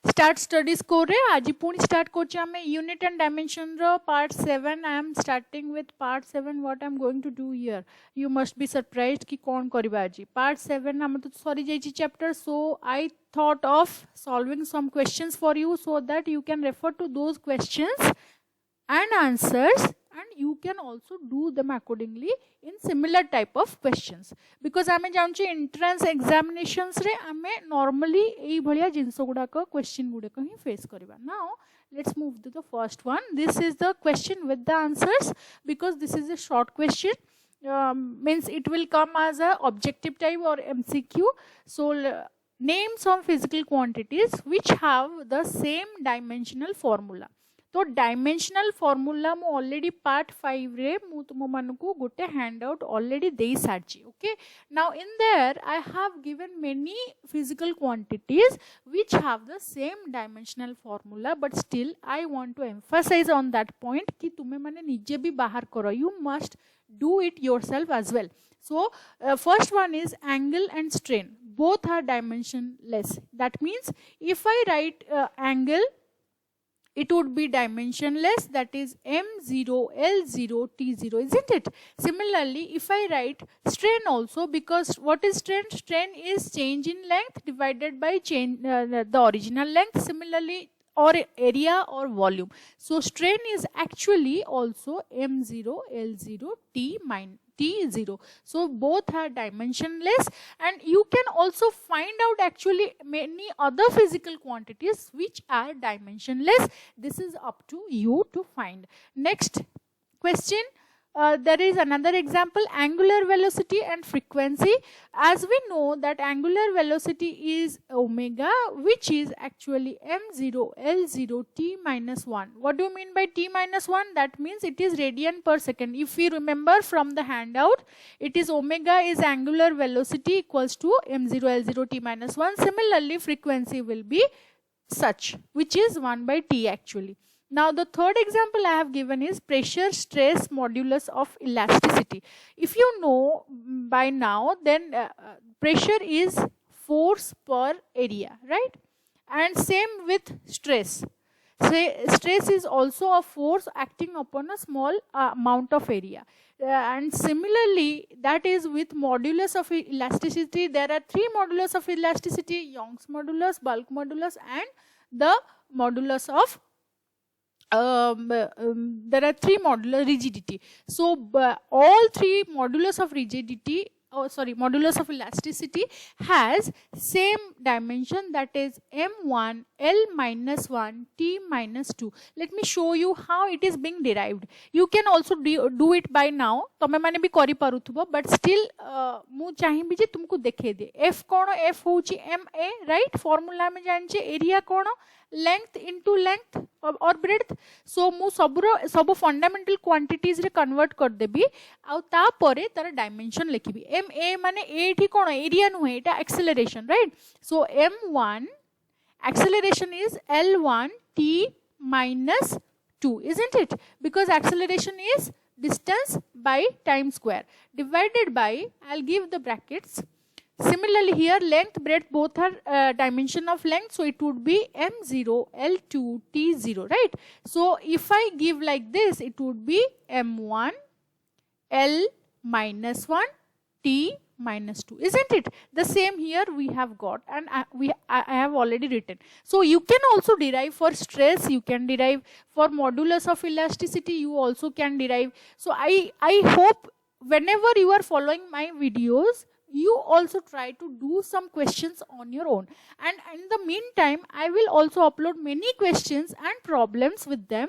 Start study score रे आज पुणी start कोचे हमें unit and dimension row part 7. I am starting with part 7. What I am going to do here? You must be surprised कि कौन करिबा आज. Part 7 हम तो sorry जाइची chapter. So I thought of solving some questions for you so that you can refer to those questions and answers, and you can also do them accordingly in similar type of questions, because आमे जानछि entrance examinations रे आमे normally एई भलिया जिंसो गुडा को question गुडे को ही face करिबा. Now let's move to the first one. This is the question with the answers, because this is a short question. Means it will come as a objective type or MCQ. So name some physical quantities which have the same dimensional formula. तो dimensional formula मु already part 5 रे मु तुम मानकू गोटे hand out already दे सारची. Okay, now in there I have given many physical quantities which have the same dimensional formula, but still I want to emphasise on that point कि तुमे माने निजे भी बाहर करो. You must do it yourself as well. So first one is angle and strain. Both are dimensionless. That means if I write angle, it would be dimensionless, that is m0, l0, t0, isn't it? Similarly, if I write strain also, because what is strain? Strain is change in length divided by change the original length. Similarly, or area or volume. So strain is actually also m0, l0, t0. So both are dimensionless, and you can also find out actually many other physical quantities which are dimensionless. This is up to you to find. Next question. There is another example, angular velocity and frequency. As we know that angular velocity is omega, which is actually m0, l0, t minus 1. What do you mean by t minus 1? That means it is radian per second. If we remember from the handout, it is omega is angular velocity equals to m0, l0, t minus 1. Similarly, frequency will be such, which is 1 by t actually. Now the third example I have given is pressure stress modulus of elasticity. If you know by now, then pressure is force per area, right? And same with stress. Stress is also a force acting upon a small amount of area. And similarly, that is with modulus of elasticity. There are three modulus of elasticity: Young's modulus, bulk modulus, and the modulus of there are three modular rigidity. So all three modulus of rigidity, modulus of elasticity has same dimension, that is m1, l minus 1, t minus 2. Let me show you how it is being derived. You can also do it by now. तमे माने भी करि पारुथबो, but still मु चाहिबी जे तुमको देखे दे. f कोन? f होची ma, right? Formula में जानचे area cone? Length into length or breadth. So मु सब फंडामेंटल क्वांटिटीज रे कन्वर्ट कर देबी आ ता परे तार डायमेंशन लिखिबी. ma माने एठी कोन? एरिया नुहे, एटा acceleration, right? So m1 acceleration is l1 t minus 2, isn't it? Because acceleration is distance by time square divided by, I'll give the brackets. Similarly here, length, breadth both are dimension of length, so it would be m0, l2, t0, right? So if I give like this, it would be m1, l minus 1, t minus 2, isn't it? The same here we have got, and I have already written. So you can also derive for stress, you can derive for modulus of elasticity, you also can derive. So I hope whenever you are following my videos, you also try to do some questions on your own, and in the meantime I will also upload many questions and problems with them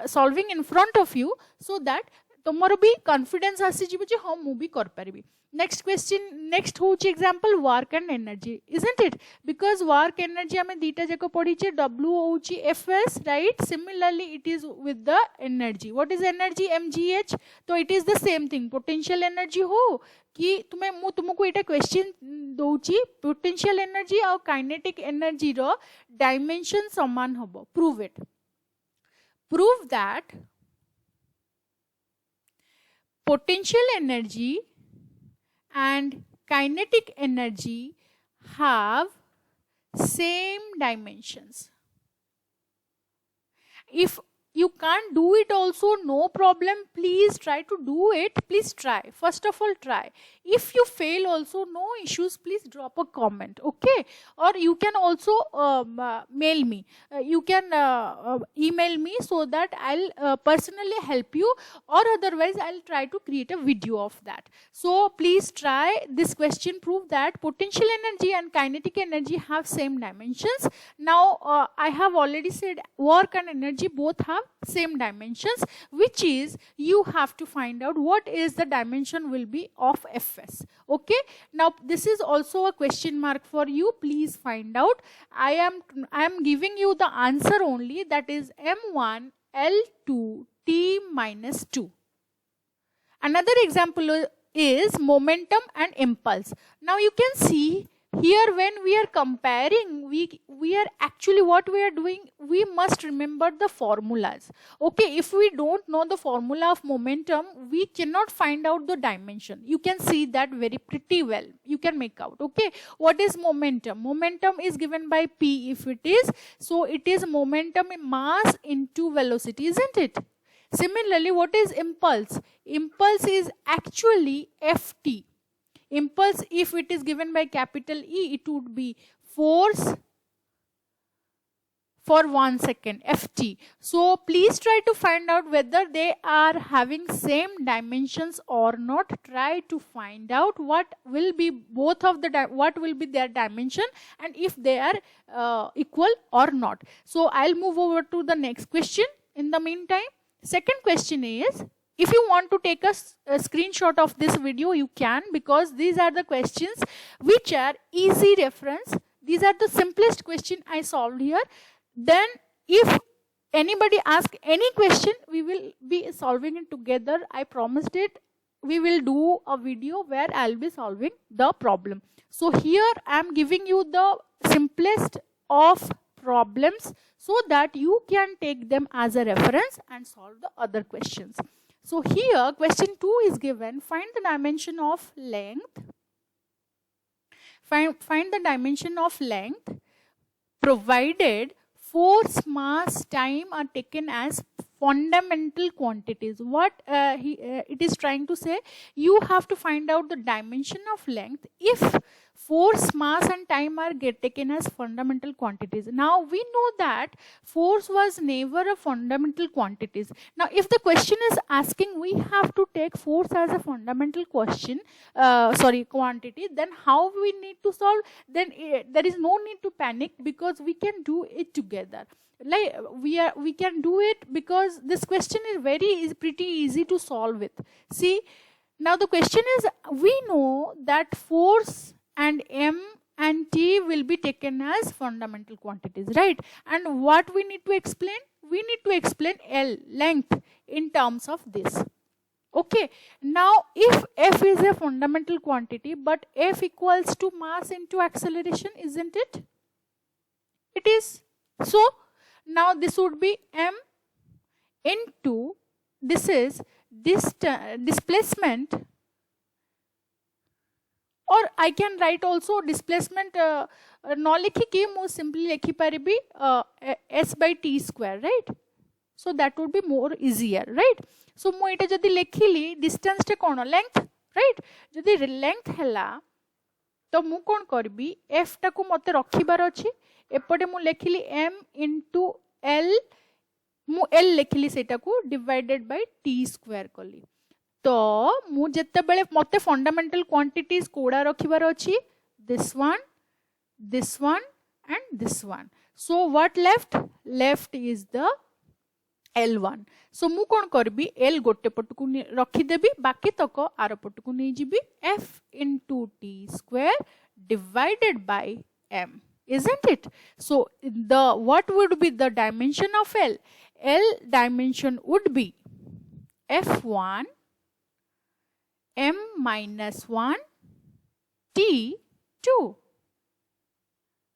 solving in front of you, so that tomorrow be confidence आसी जिवो जे हम मु भी कर परिबी. Next question, next होची example work and energy, isn't it? Because work energy हमें दीटा जाको पढ़ी चे, W होची Fs, right? Similarly it is with the energy. What is energy? mgh. तो it is the same thing. Potential energy हो कि तुम्हें मु तुमको एटा क्वेश्चन दोची, पोटेंशियल एनर्जी और काइनेटिक एनर्जी रो डायमेंशन समान होबो. Prove it. Prove that potential energy and kinetic energy have same dimensions. If you can't do it also, no problem, please try to do it. Please try, first of all try. If you fail also, no issues, please drop a comment, okay? Or you can also mail me, you can email me, so that I'll personally help you, or otherwise I'll try to create a video of that. So please try. This question prove that potential energy and kinetic energy have same dimensions. Now I have already said work and energy both have same dimensions, which is you have to find out what is the dimension will be of Fs. Okay, now this is also a question mark for you. Please find out. I am giving you the answer only, that is m1 L2 T minus 2. Another example is momentum and impulse. Now you can see here, when we are comparing, we are actually, what we are doing, we must remember the formulas. Okay, if we don't know the formula of momentum, we cannot find out the dimension. You can see that very pretty well. You can make out. Okay, what is momentum? Momentum is given by P if it is. So it is momentum in mass into velocity, isn't it? Similarly, what is impulse? Impulse is actually Ft. Impulse, if it is given by capital E, it would be force for 1 second, Ft. So please try to find out whether they are having same dimensions or not. Try to find out what will be both of the what will be their dimension, and if they are equal or not. So I'll move over to the next question. In the meantime, second question is, if you want to take a screenshot of this video, you can, because these are the questions which are easy reference. These are the simplest question I solved here. Then if anybody asks any question, we will be solving it together. I promised it. We will do a video where I'll be solving the problem. So here I am giving you the simplest of problems so that you can take them as a reference and solve the other questions. So here question 2 is given. Find the dimension of length. Find the dimension of length provided force, mass, time are taken as fundamental quantities. What it is trying to say, you have to find out the dimension of length if force, mass and time are taken as fundamental quantities. Now we know that force was never a fundamental quantities. Now if the question is asking we have to take force as a fundamental quantity, then how we need to solve? Then there is no need to panic, because we can do it together. Like we can do it, because this question is pretty easy to solve with. See, now the question is, we know that force and m and t will be taken as fundamental quantities, right? And what we need to explain? We need to explain L, length, in terms of this. Okay, now if F is a fundamental quantity, but F equals to mass into acceleration, isn't it? It is. So now this would be m into, this is displacement, or I can write also displacement no likhiki mu simply likhi paribi s by t square, right? So that would be more easier, right? So mu eta jodi lekhili distance te kono length, right? Jodi length hela to mu kon karbi f ta ku mate rakhibar achi, epote mu lekhili m into l, mu l lekhili seta ku divided by t square kali. तो मु जत्ते बेले मते fundamental quantities कोडा रखिबार अछि, this one and this one. So what left is the L1. So मु कोन करबी, L गोटे पटकु रखि देबी, बाकी तक आर पटकु नै जिबी, f into t square divided by m, isn't it? So what would be the dimension of L? L dimension would be f1 m minus 1 t2.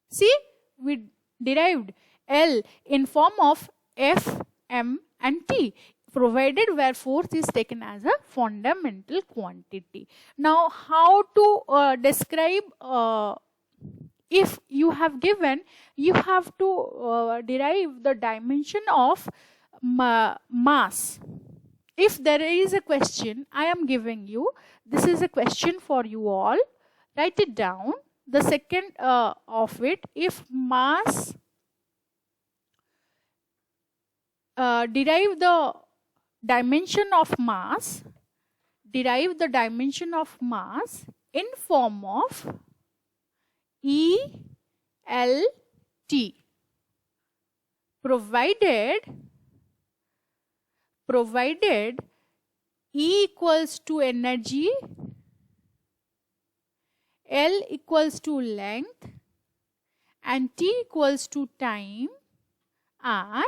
See, we derived L in form of f, m and t, provided where force is taken as a fundamental quantity. Now how to describe if you have given, you have to derive the dimension of mass. If there is a question I am giving you, this is a question for you all, write it down. The second of it, if mass, derive the dimension of mass, derive the dimension of mass in form of ELT, provided E equals to energy, L equals to length, and T equals to time are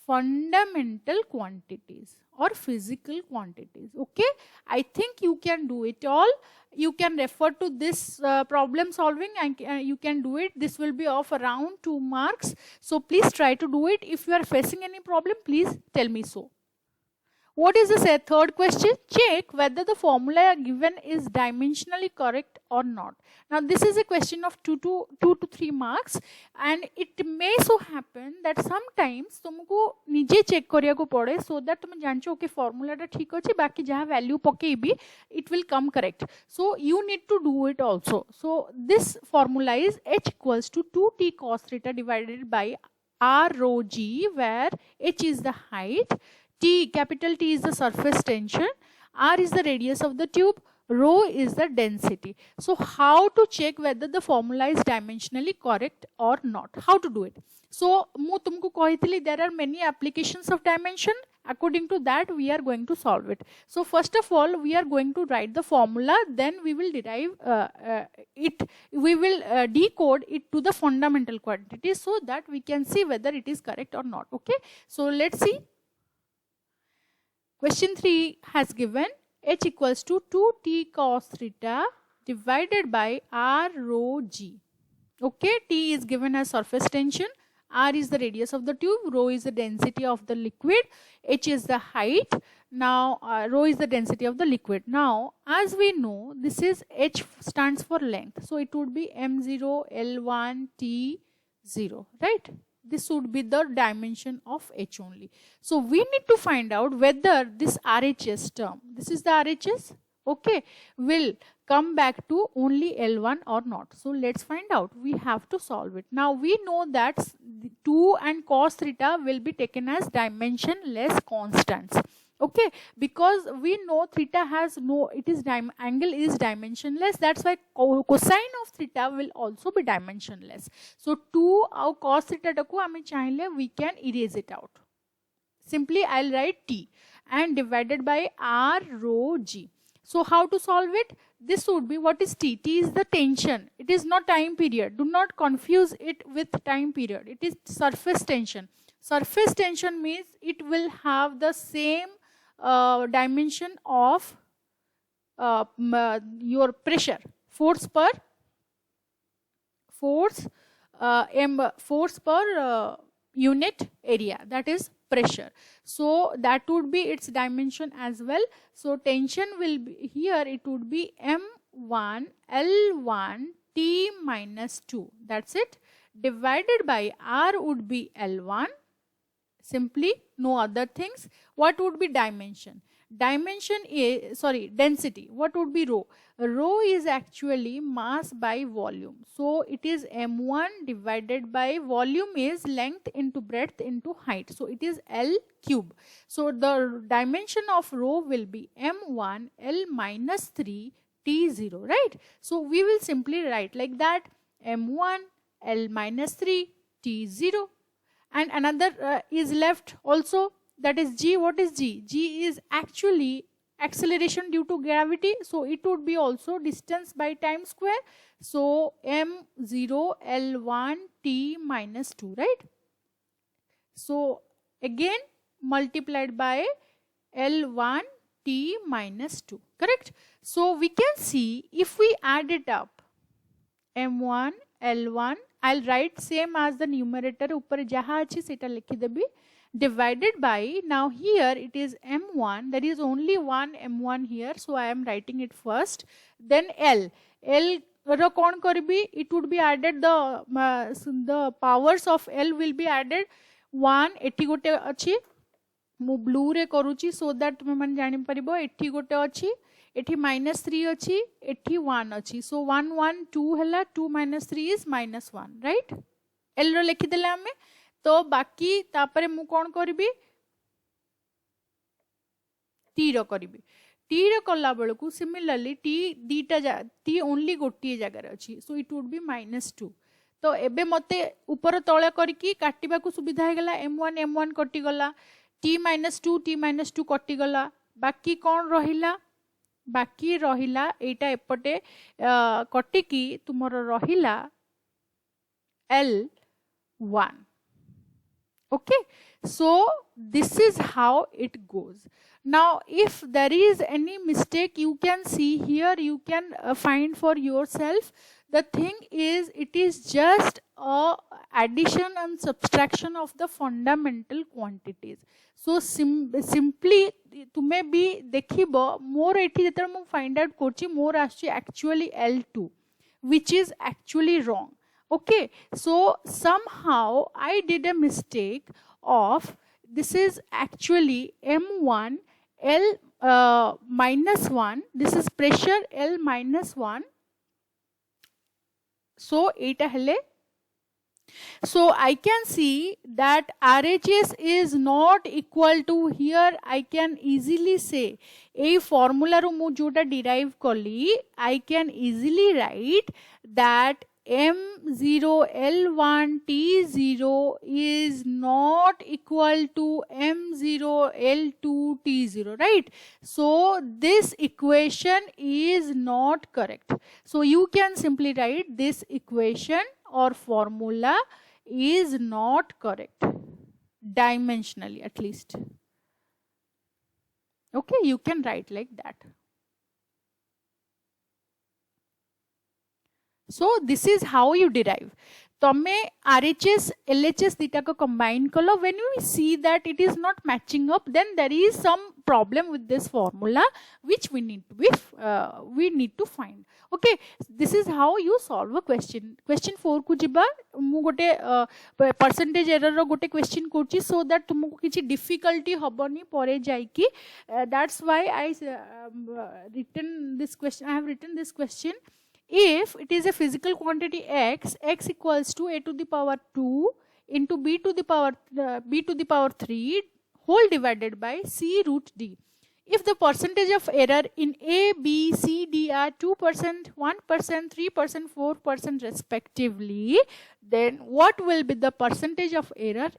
fundamental quantities or physical quantities. Okay, I think you can do it all. You can refer to this problem solving and you can do it. This will be of around 2 marks. So please try to do it. If you are facing any problem, please tell me so. What is the third question? Check whether the formula given is dimensionally correct or not. Now this is a question of 2 to 3 marks, and it may so happen that sometimes तुमको निजे check करिया को पड़े, so that तुम जानचो okay formula टा ठीक अछि, बाकी जहाँ value पकेबी it will come correct. So you need to do it also. So this formula is h equals to 2t cos theta divided by r rho g, where h is the height, T, capital T is the surface tension, R is the radius of the tube, rho is the density. So how to check whether the formula is dimensionally correct or not? How to do it? So mu tumko kahithili there are many applications of dimension. According to that we are going to solve it. So first of all we are going to write the formula, then we will derive we will decode it to the fundamental quantities so that we can see whether it is correct or not. Okay, so let's see. Question 3 has given h equals to 2t cos theta divided by r rho g. Okay, T is given as surface tension, R is the radius of the tube, rho is the density of the liquid, h is the height. Now rho is the density of the liquid. Now as we know, this is h stands for length, so it would be m0 l1 t0, right? This would be the dimension of h only. So we need to find out whether this RHS term, this is the RHS, okay, will come back to only L1 or not. So let's find out. We have to solve it. Now we know that 2 and cos theta will be taken as dimensionless constants. Okay, because we know theta has no, it is angle is dimensionless, that's why cosine of theta will also be dimensionless. So 2 और cos theta को हमें चाहिए, we can erase it out. Simply I'll write t and divided by r rho g. So how to solve it? This would be, what is t? T is the tension. It is not time period. Do not confuse it with time period. It is surface tension. Surface tension means it will have the same dimension of your pressure, force per unit area, that is pressure. So that would be its dimension as well. So tension will be here, it would be m1 l1 t minus 2, that's it, divided by r would be l1. Simply, no other things. What would be dimension? Dimension is, sorry, density. What would be rho? Rho is actually mass by volume. So it is m1 divided by volume is length into breadth into height. So it is L cube. So the dimension of rho will be m1 L minus 3 t0, right? So we will simply write like that, m1 L minus 3 t0. And another is left also, that is g. What is g? G is actually acceleration due to gravity, so it would be also distance by time square. So m0 l1 t minus 2, right? So again multiplied by l1 t minus 2, correct? So we can see if we add it up, m1 l1, I'll write same as the numerator, upar jaha achi seta likhi debi, divided by, now here it is m1, there is only one m1 here, so I am writing it first, then L रो कौन करबी it would be added the powers of L will be added 1 एठी गोटे अछि मु blue रे करूची so that तुम मन जानि परिबो एठी गोटे अछि एठी -3 अछि एठी 1 अछि सो 1 1 2 हला 2 -3 इज -1 राइट L रो लिखि देला हमें तो बाकी तापरे मु कोन करबी T रो करबी T रो कला बेलकू सिमिलरली T दीटा T ओनली गोटी जगह अछि सो इट वुड बी -2 तो एबे मते ऊपर तळे करकी काटिबा को सुविधा हे गला m1 m1 कटि गला T -2 कटि गला बाकी कौन रहिला बाकी रहिला एटा एपटे कटिकी तुमर रहिला L1 okay so this is how it goes now if there is any mistake you can see here you can find for yourself the thing is it is just a addition and subtraction of the fundamental quantities so simply तुम्हें भी देखिबो मोर एठी जेतर मु find out करछि मोर आछि actually L2 which is actually wrong okay so somehow I did a mistake of this is actually M1 L -1 this is pressure L -1 so eta hele so I can see that RHS is not equal to here I can easily say a formula ru mu jota derive kali I can easily write that M0 L1 T0 is not equal to M0 L2 T0 right so this equation is not correct so you can simply write this equation or formula is not correct dimensionally at least okay you can write like that so this is how you derive तमे RHS LHS data को combine कलो when you see that it is not matching up then there is some problem with this formula which we need to find okay this is how you solve a question 4 को जिबा मु गोटे percentage error रो गोटे question करछि so that तुमको किछि difficulty हबनी परे जाई कि that's why I have written this question if it is a physical quantity x equals to a to the power 2 into b to the power 3 whole divided by c root d if the percentage of error in a b c d are 2% 1% 3% 4% respectively then what will be the percentage of error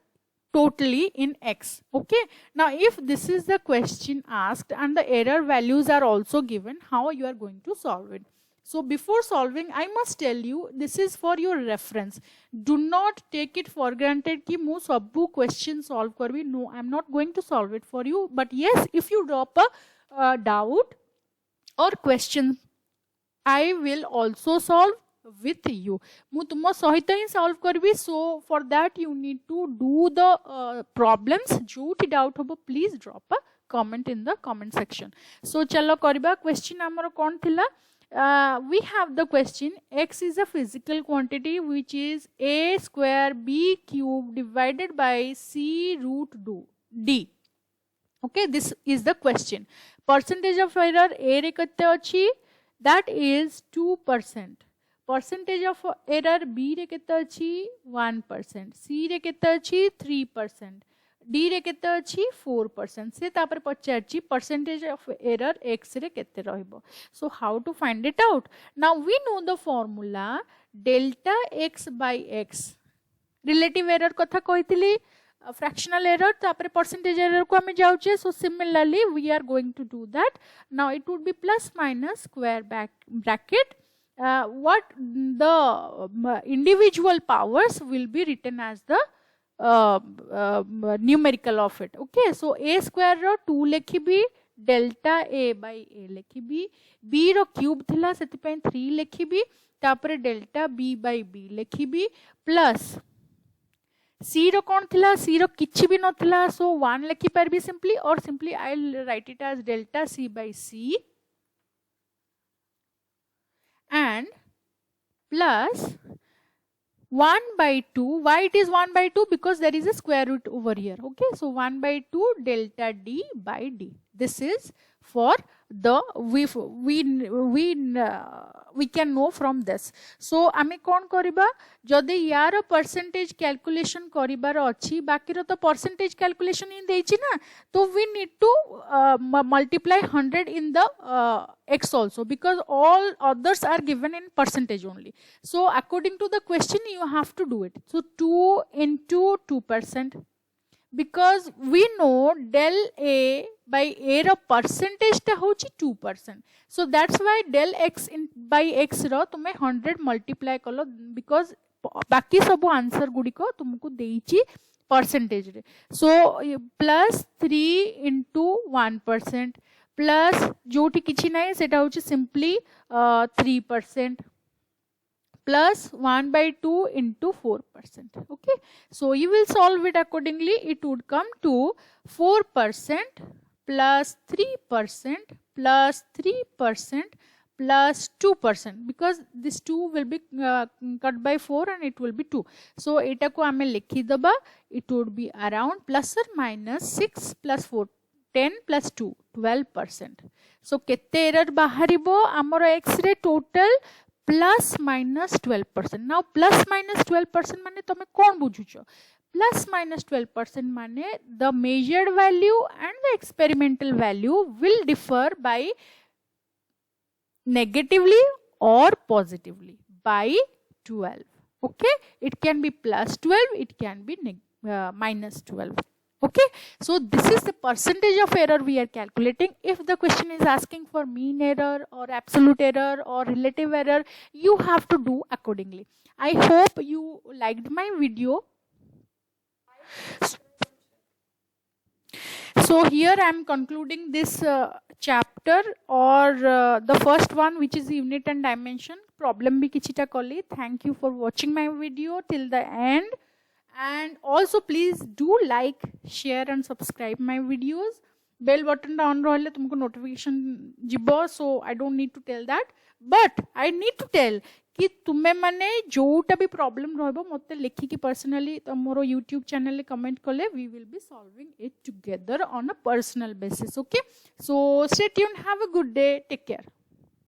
totally in x okay now if this is the question asked and the error values are also given how you are going to solve it so before solving I must tell you this is for your reference do not take it for granted ki mu sabbu question solve karbi no I am not going to solve it for you but yes if you drop a doubt or question I will also solve with you mu tumo sahita hi solve karbi so for that you need to do the problems joti doubt hobo please drop a comment in the comment section so chalo kariba question amar kon thila we have the question x is a physical quantity which is a square b cube divided by c root d okay this is the question percentage of error a re kate achi that is 2% percentage of error b re kate achi 1% c re kate achi 3% D रे केते अछि 4% से तापर पचारछि percentage of error x रे केते रहइबो so how to find it out now we know the formula delta x by x relative error कथा कहितली fractional error तापर percentage error को हमें जाउछे so similarly we are going to do that now it would be plus minus square bracket what the individual powers will be written as the numerical of it okay so a square ro 2 lekhibi delta a by a lekhibi b ro cube thila seti pai 3 lekhibi tapare delta b by b lekhibi plus c ro kon thila c ro kiछि bi nothila so 1 lekhi parbi simply or simply I'll write it as delta c by c and plus 1 by 2. Why it is 1 by 2? Because there is a square root over here. Okay, so 1 by 2 delta d by d. This is for the we can know from this. So आमे कौन करिबा जदि यार percentage calculation करिबार अछि बाकी रो तो percentage calculation in देछि ना, तो we need to multiply 100 in the x also, because all others are given in percentage only. So according to the question you have to do it. So 2 into 2%, because we know del a by a row percentage टा होची 2%. So that's why del x in by x रो तुम्हें 100 multiply कलो, because बाकी सबो answer गुडी को तुमको देइची percentage रे. So plus 3 into 1% plus जोटी किछि नाही सेटा होची simply 3% plus 1 by 2 into 4%. Okay, so you will solve it accordingly. It would come to 4% plus 3% plus 3% plus 2%, because this 2 will be cut by 4 and it will be 2. So eta को आमे लिखि दबा, it would be around plus or minus 6 plus 4 10 plus 2 12%. So केते error बाहरिबो आमर x रे total plus minus 12%. Now plus minus 12% माने तमे कौन बुझुचो? Plus minus 12% माने the measured value and the experimental value will differ by negatively or positively by 12. Okay, it can be plus 12, it can be minus 12. Okay, so this is the percentage of error we are calculating. If the question is asking for mean error or absolute error or relative error, you have to do accordingly. I hope you liked my video. So here I am concluding this chapter, or the first one, which is unit and dimension. Problem bhi kichita kali. Thank you for watching my video till the end. And also please do like, share and subscribe my videos. Bell button on rohle tumko notification jibo, so I don't need to tell that. But I need to tell कि तुम्हें माने जोटा भी problem रहबो मते लिखि कि personally तमरो YouTube channel ले कमेंट कले, we will be solving it together on a personal basis. Okay, so stay tuned, have a good day, take care.